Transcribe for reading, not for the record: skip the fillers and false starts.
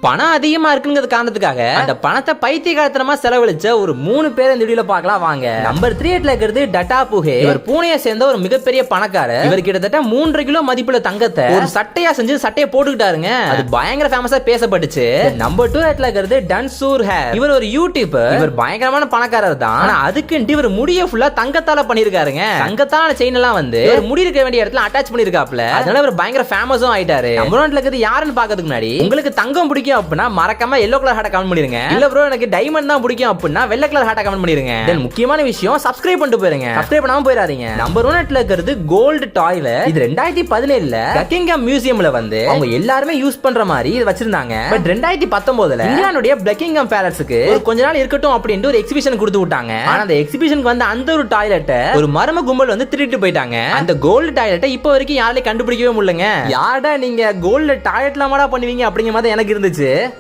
பணம் அதிகமா இருக்குங்கிறது காரணத்துக்காக அந்த பணத்தை பைத்தியகாரத்தனமா செலவழிச்ச ஒரு 3 பேர் இந்த வீடியோல பார்க்கலாம் வாங்க. நம்பர் 38ல இருக்கிறது டட்டா புகே. இவர் பூனையை சேர்ந்த ஒரு மிகப்பெரிய பணக்காரர். இவர் கிட்டத்தட்ட 3 கிலோ மதிப்புள்ள தங்கத்தை ஒரு சட்டையா செஞ்சு சட்டையை போட்டுக்கிட்டாருங்க. அது பயங்கர ஃபேமஸா பேசப்பட்டுச்சு. நம்பர் 2ல இருக்கிறது டன்சூர் ஹேர். இவர் ஒரு யூடியூபர். இவர் பயங்கரமான பணக்காரர் தான். ஆனா அதுக்குன்னு இவர் முடிய ஃபுல்லா தங்கத்தால பண்ணிருக்காருங்க. தங்கத்தால செயின் எல்லாம் வந்து ஒரு முடி இருக்க வேண்டிய இடத்துல அட்டாச் பண்ணிருக்காப்ல. அதனால இவர் பயங்கர ஃபேமஸும் ஆயிட்டாரு. நம்பர் 1ல இருக்கிறது யாருன்னு பாக்கிறதுக்கு முன்னாடி உங்களுக்கு தங்கம் பிடிக்கும் அப்படின்னா மறக்காம எல்லோ கலர் ஹார்ட் கமெண்ட் பண்ணிருங்க. இல்ல ப்ரோ எனக்கு டைமண்ட் தான் பிடிக்கும் அப்படின்னா வெள்ளை கலர் ஹார்ட் கமெண்ட் பண்ணிருங்க. தென் முக்கியமான விஷயம் சப்ஸ்கிரைப் பண்ணிட்டு போயிருங்க. சப்ஸ்கிரைப் பண்ணாம போயிடாதீங்க. நம்பர் 1ல இருக்கிறது கோல்ட் டாய்லெட். இது 2017ல பக்கிங்ஹாம் மியூசியம்ல வந்து அவங்க எல்லாரும் யூஸ் பண்ற மாதிரி இது வச்சிருந்தாங்க. பட் 2019ல இங்கிலாந்துடைய பக்கிங்ஹாம் பேலஸ்க்கு ஒரு கொஞ்ச நாள் இருக்கட்டும் அப்படினு ஒரு எக்ஸிபிஷன் கொடுத்து விட்டாங்க. ஆனா அந்த எக்ஸிபிஷனுக்கு வந்து அந்த ஒரு டாய்லெட்டை ஒரு மர்ம கும்பல் வந்து திருடிட்டு போயிட்டாங்க. அந்த கோல்ட் டாய்லெட்டை இப்போ வரைக்கும் யாராலையும் கண்டுபிடிக்கவே முடியலங்க. யாரடா நீங்க கோல்ட் டாய்லெட்லாமாடா பண்ணுவீங்க அப்படிங்கிற மாதிரி எனக்கு இருந்துச்சு.